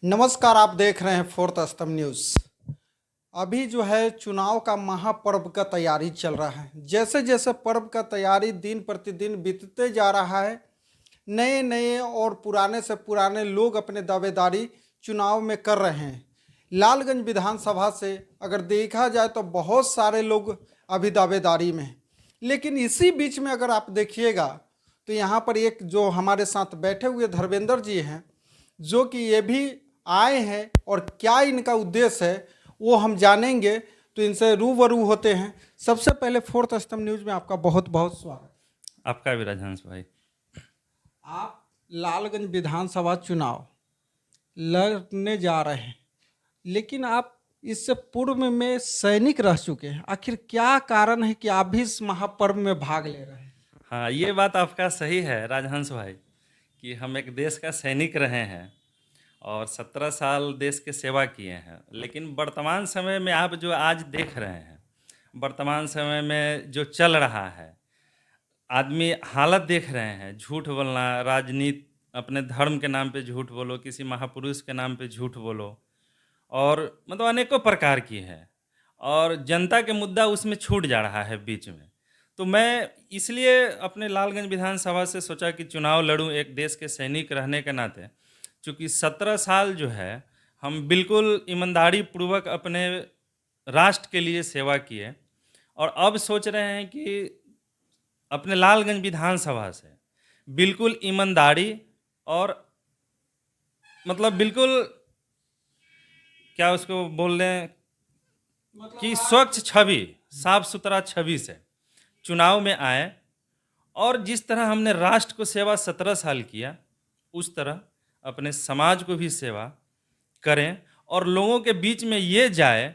नमस्कार, आप देख रहे हैं फोर्थ स्तंभ न्यूज़। अभी जो है चुनाव का महापर्व का तैयारी चल रहा है। जैसे जैसे पर्व का तैयारी दिन प्रतिदिन बीतते जा रहा है, नए नए और पुराने से पुराने लोग अपने दावेदारी चुनाव में कर रहे हैं। लालगंज विधानसभा से अगर देखा जाए तो बहुत सारे लोग अभी दावेदारी में हैं। लेकिन इसी बीच में अगर आप देखिएगा तो यहाँ पर एक जो हमारे साथ बैठे हुए धर्मेंद्र जी हैं, जो कि ये भी आए हैं और क्या इनका उद्देश्य है वो हम जानेंगे। तो इनसे रूबरू होते हैं। सबसे पहले फोर्थ स्तंभ न्यूज़ में आपका बहुत बहुत स्वागत। आपका भी राजहंस भाई। आप लालगंज विधानसभा चुनाव लड़ने जा रहे हैं, लेकिन आप इससे पूर्व में सैनिक रह चुके हैं। आखिर क्या कारण है कि आप भी इस महापर्व में भाग ले रहे हैं? हाँ, ये बात आपका सही है राजहंस भाई कि हम एक देश का सैनिक रहे हैं और 17 साल देश के सेवा किए हैं। लेकिन वर्तमान समय में आप जो आज देख रहे हैं, वर्तमान समय में जो चल रहा है, आदमी हालत देख रहे हैं। झूठ बोलना, राजनीति, अपने धर्म के नाम पे झूठ बोलो, किसी महापुरुष के नाम पे झूठ बोलो, और मतलब अनेकों प्रकार की है। और जनता के मुद्दा उसमें छूट जा रहा है बीच में। तो मैं इसलिए अपने लालगंज विधानसभा से सोचा कि चुनाव लड़ूं एक देश के सैनिक रहने के नाते। चूँकि 17 साल जो है हम बिल्कुल ईमानदारी पूर्वक अपने राष्ट्र के लिए सेवा किए, और अब सोच रहे हैं कि अपने लालगंज विधानसभा से बिल्कुल ईमानदारी और मतलब बिल्कुल क्या उसको बोल लें कि स्वच्छ छवि, साफ सुथरा छवि से चुनाव में आए, और जिस तरह हमने राष्ट्र को सेवा 17 साल किया, उस तरह अपने समाज को भी सेवा करें और लोगों के बीच में ये जाए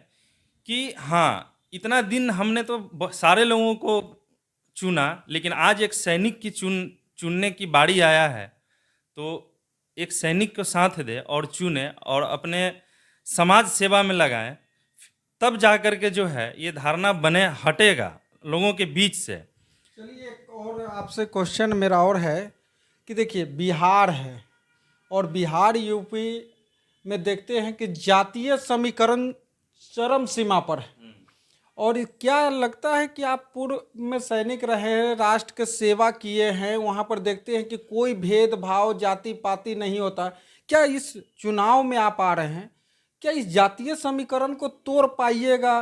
कि हाँ, इतना दिन हमने तो सारे लोगों को चुना, लेकिन आज एक सैनिक की चुनने की बारी आया है। तो एक सैनिक को साथ दे और चुने और अपने समाज सेवा में लगाएं, तब जा कर के जो है ये धारणा बने हटेगा लोगों के बीच से। चलिए, एक और आपसे क्वेश्चन मेरा और है कि देखिए, बिहार है और बिहार यूपी में देखते हैं कि जातीय समीकरण चरम सीमा पर है। और क्या लगता है कि आप पूर्व में सैनिक रहे हैं, राष्ट्र के सेवा किए हैं, वहाँ पर देखते हैं कि कोई भेदभाव जाति पाति नहीं होता। क्या इस चुनाव में आप आ रहे हैं, क्या इस जातीय समीकरण को तोड़ पाइएगा?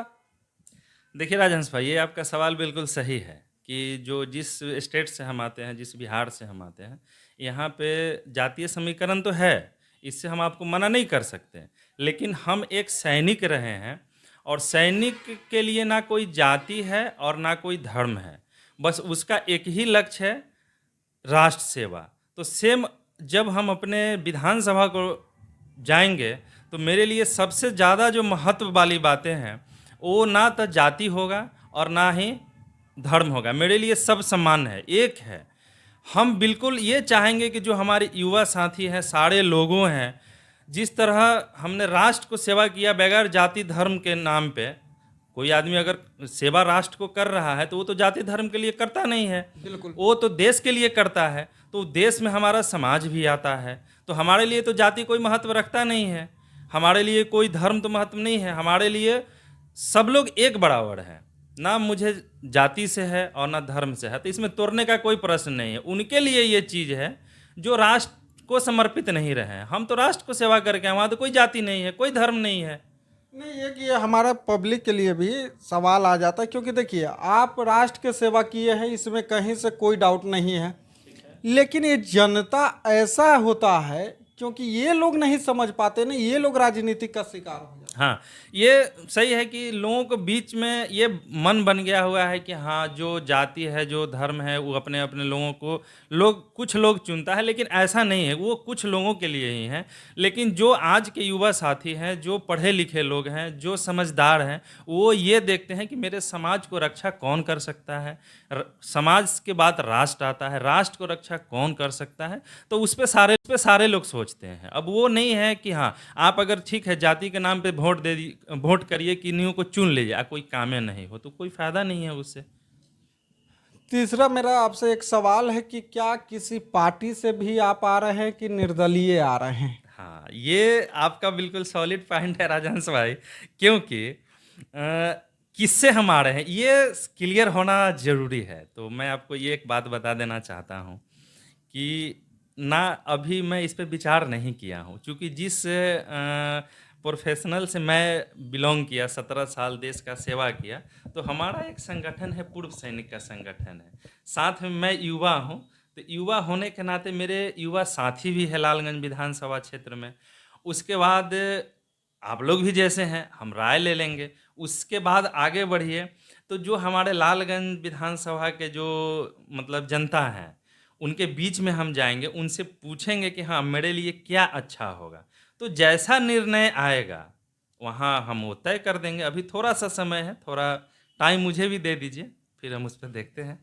देखिए राजहंस भाई, ये आपका सवाल बिल्कुल सही है कि जो जिस स्टेट से हम आते हैं, जिस बिहार से हम आते हैं, यहाँ पे जातीय समीकरण तो है, इससे हम आपको मना नहीं कर सकते। लेकिन हम एक सैनिक रहे हैं, और सैनिक के लिए ना कोई जाति है और ना कोई धर्म है, बस उसका एक ही लक्ष्य है, राष्ट्र सेवा। तो सेम जब हम अपने विधानसभा को जाएंगे, तो मेरे लिए सबसे ज़्यादा जो महत्व वाली बातें हैं वो ना तो जाति होगा और ना ही धर्म होगा। मेरे लिए सब समान है, एक है। हम बिल्कुल ये चाहेंगे कि जो हमारे युवा साथी हैं, सारे लोगों हैं, जिस तरह हमने राष्ट्र को सेवा किया बगैर जाति धर्म के नाम पे, कोई आदमी अगर सेवा राष्ट्र को कर रहा है तो वो तो जाति धर्म के लिए करता नहीं है, बिल्कुल। वो तो देश के लिए करता है। तो देश में हमारा समाज भी आता है, तो हमारे लिए तो जाति कोई महत्व रखता नहीं है, हमारे लिए कोई धर्म तो महत्व नहीं है। हमारे लिए सब लोग एक बराबर है, ना मुझे जाति से है और ना धर्म से है। तो इसमें तोड़ने का कोई प्रश्न नहीं है। उनके लिए ये चीज़ है जो राष्ट्र को समर्पित नहीं रहे हैं। हम तो राष्ट्र को सेवा करके हैं, वहाँ तो कोई जाति नहीं है, कोई धर्म नहीं है। नहीं, ये कि हमारा पब्लिक के लिए भी सवाल आ जाता है, क्योंकि देखिए, आप राष्ट्र के सेवा किए हैं, इसमें कहीं से कोई डाउट नहीं है। लेकिन ये जनता ऐसा होता है, क्योंकि ये लोग नहीं समझ पाते ना, ये लोग राजनीति का शिकार हो जाते हाँ, ये सही है कि लोगों को बीच में ये मन बन गया हुआ है कि हाँ, जो जाति है, जो धर्म है, वो अपने अपने लोगों को कुछ लोग चुनता है, लेकिन ऐसा नहीं है। वो कुछ लोगों के लिए ही है। लेकिन जो आज के युवा साथी हैं, जो पढ़े लिखे लोग हैं, जो समझदार हैं, वो ये देखते हैं कि मेरे समाज को रक्षा कौन कर सकता है। समाज के बाद राष्ट्र आता है, राष्ट्र को रक्षा कौन कर सकता है, तो उस पे सारे लोग सोचते हैं। अब वो नहीं है कि हाँ, आप अगर ठीक है जाति के नाम पे वोट करिए, किन्हीं को चुन लीजिए, कोई कामे नहीं हो तो कोई फायदा नहीं है उससे। तीसरा मेरा आपसे एक सवाल है कि क्या किसी पार्टी से भी आप आ रहे हैं कि निर्दलीय आ रहे हैं? हाँ, ये आपका बिल्कुल सॉलिड पॉइंट है राजहंस भाई, क्योंकि किससे हम आ रहे हैं ये क्लियर होना ज़रूरी है। तो मैं आपको ये एक बात बता देना चाहता हूँ कि ना अभी मैं इस पे विचार नहीं किया हूँ, क्योंकि जिस प्रोफेशनल से मैं बिलोंग किया, 17 साल देश का सेवा किया, तो हमारा एक संगठन है, पूर्व सैनिक का संगठन है। साथ में मैं युवा हूँ, तो युवा होने के नाते मेरे युवा साथी भी है लालगंज विधानसभा क्षेत्र में। उसके बाद आप लोग भी जैसे हैं, हम राय ले लेंगे। उसके बाद आगे बढ़िए, तो जो हमारे लालगंज विधानसभा के जो मतलब जनता हैं, उनके बीच में हम जाएँगे, उनसे पूछेंगे कि हाँ, मेरे लिए क्या अच्छा होगा। तो जैसा निर्णय आएगा, वहाँ हम वो तय कर देंगे। अभी थोड़ा-सा समय है, थोड़ा टाइम मुझे भी दे दीजिए, फिर हम उस पे देखते हैं,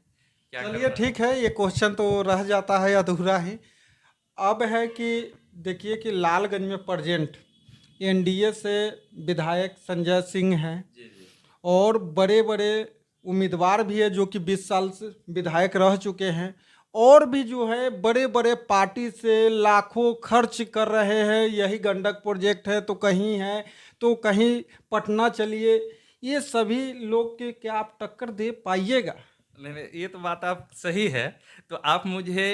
क्या चलिए करना है। ठीक है, ये क्वेश्चन तो रह जाता है अधूरा ही। अब है कि देखिए कि लालगंज में प्रेजेंट एनडीए से विधायक संजय सिंह हैं जी, जी। और बड़े बड़े उम्मीदवार भी है जो कि 20 साल से विधायक रह चुके हैं, और भी जो है बड़े बड़े पार्टी से लाखों खर्च कर रहे हैं। यही गंडक प्रोजेक्ट है तो कहीं है, तो कहीं पटना चलिए, ये सभी लोग के क्या आप टक्कर दे पाइएगा? नहीं, नहीं, ये तो बात आप सही है। तो आप मुझे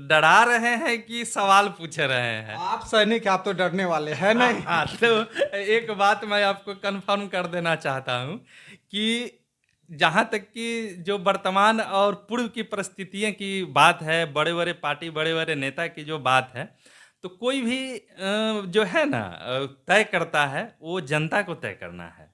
डरा रहे हैं कि सवाल पूछ रहे हैं? आप सैनिक हैं, आप तो डरने वाले हैं नहीं। हाँ, तो एक बात मैं आपको कन्फर्म कर देना चाहता हूँ कि जहाँ तक कि जो वर्तमान और पूर्व की परिस्थितियों की बात है, बड़े-बड़े पार्टी, बड़े-बड़े नेता की जो बात है, तो कोई भी जो है ना तय करता है, वो जनता को तय करना है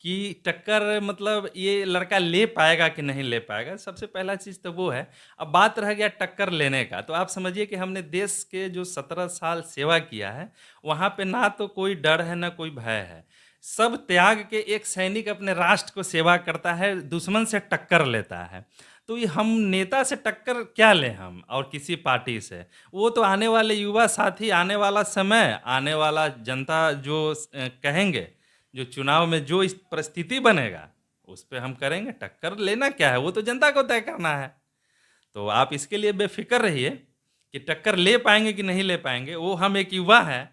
कि टक्कर मतलब ये लड़का ले पाएगा कि नहीं ले पाएगा। सबसे पहला चीज़ तो वो है। अब बात रह गया टक्कर लेने का, तो आप समझिए कि हमने देश के जो 17 साल सेवा किया है, वहाँ पे ना तो कोई डर है, ना कोई भय है। सब त्याग के एक सैनिक अपने राष्ट्र को सेवा करता है, दुश्मन से टक्कर लेता है। तो ये हम नेता से टक्कर क्या लें हम और किसी पार्टी से? वो तो आने वाले युवा साथी, आने वाला समय, आने वाला जनता जो कहेंगे, जो चुनाव में जो इस परिस्थिति बनेगा, उस पे हम करेंगे। टक्कर लेना क्या है? वो तो जनता को तय करना है। तो आप इसके लिए बेफ़िक्र रहिए कि टक्कर ले पाएँगे कि नहीं ले पाएँगे, वो हम एक युवा हैं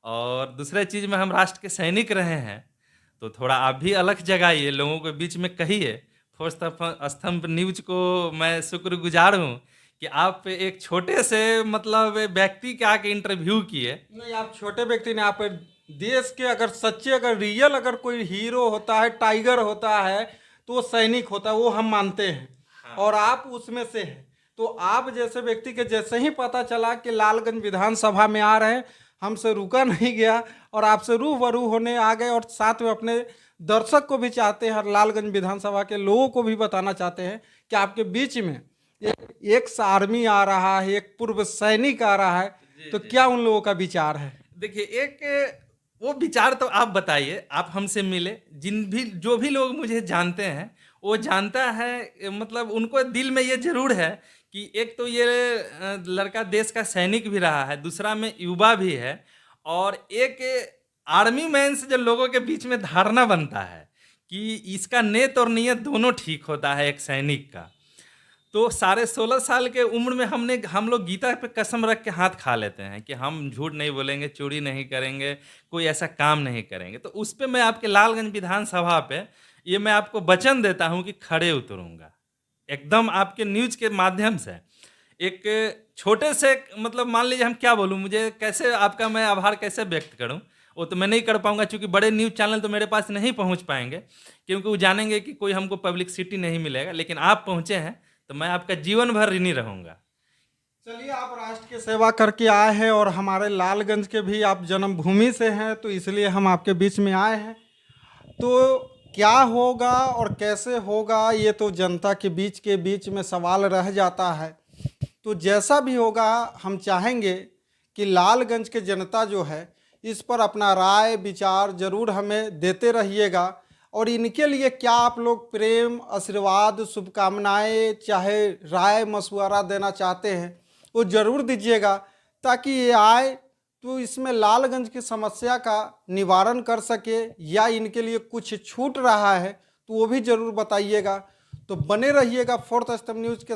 और दूसरे चीज़ में हम राष्ट्र के सैनिक रहे हैं, तो थोड़ा आप भी अलख जगाइए, लोगों के बीच में कहिए। फर्स्ट स्तंभ न्यूज़ को मैं शुक्रगुज़ार हूँ कि आप एक छोटे से मतलब व्यक्ति के आके इंटरव्यू किए। नहीं, आप छोटे व्यक्ति ने, आप देश के अगर सच्चे, अगर रियल, अगर कोई हीरो होता है, टाइगर होता है, तो वो सैनिक होता है, वो हम मानते हैं। हाँ। और आप उसमें से हैं। तो आप जैसे व्यक्ति के जैसे ही पता चला कि लालगंज विधानसभा में आ रहे हैं, हमसे रुका नहीं गया और आपसे रूबरू होने आ गए, और साथ में अपने दर्शक को भी चाहते हैं और लालगंज विधानसभा के लोगों को भी बताना चाहते हैं कि आपके बीच में एक आर्मी आ रहा है, एक पूर्व सैनिक आ रहा है, जी, तो जी। क्या उन लोगों का विचार है? देखिए, एक वो विचार तो आप बताइए, आप हमसे मिले, जो भी लोग मुझे जानते हैं, वो जानता है मतलब उनको दिल में ये ज़रूर है कि एक तो ये लड़का देश का सैनिक भी रहा है, दूसरा में युवा भी है और एक आर्मी मैन से जो लोगों के बीच में धारणा बनता है कि इसका नेत और नियत दोनों ठीक होता है एक सैनिक का। तो साढ़े 16 साल के उम्र में हम लोग गीता पे कसम रख के हाथ खा लेते हैं कि हम झूठ नहीं बोलेंगे, चोरी नहीं करेंगे, कोई ऐसा काम नहीं करेंगे। तो उस पे मैं आपके लालगंज विधानसभा पे ये मैं आपको वचन देता हूँ कि खड़े उतरूँगा। एकदम आपके न्यूज़ के माध्यम से। एक छोटे से मतलब मान लीजिए हम क्या बोलूँ, मुझे कैसे आपका मैं आभार कैसे व्यक्त करूँ? वो तो मैं नहीं कर पाऊँगा क्योंकि बड़े न्यूज़ चैनल तो मेरे पास नहीं पहुँच पाएँगे, क्योंकि वो जानेंगे कि कोई हमको पब्लिसिटी नहीं मिलेगा। लेकिन आप पहुँचे हैं, तो मैं आपका जीवन भर ऋणी रहूँगा। चलिए, आप राष्ट्र की सेवा करके आए हैं और हमारे लालगंज के भी आप जन्मभूमि से हैं, तो इसलिए हम आपके बीच में आए हैं। तो क्या होगा और कैसे होगा, ये तो जनता के बीच में सवाल रह जाता है। तो जैसा भी होगा, हम चाहेंगे कि लालगंज के जनता जो है इस पर अपना राय विचार जरूर हमें देते रहिएगा, और इनके लिए क्या आप लोग प्रेम, आशीर्वाद, शुभकामनाएं, चाहे राय मशवरा देना चाहते हैं, वो ज़रूर दीजिएगा, ताकि ये आए तो इसमें लालगंज की समस्या का निवारण कर सके, या इनके लिए कुछ छूट रहा है तो वो भी ज़रूर बताइएगा। तो बने रहिएगा फोर्थ स्तंभ न्यूज़ के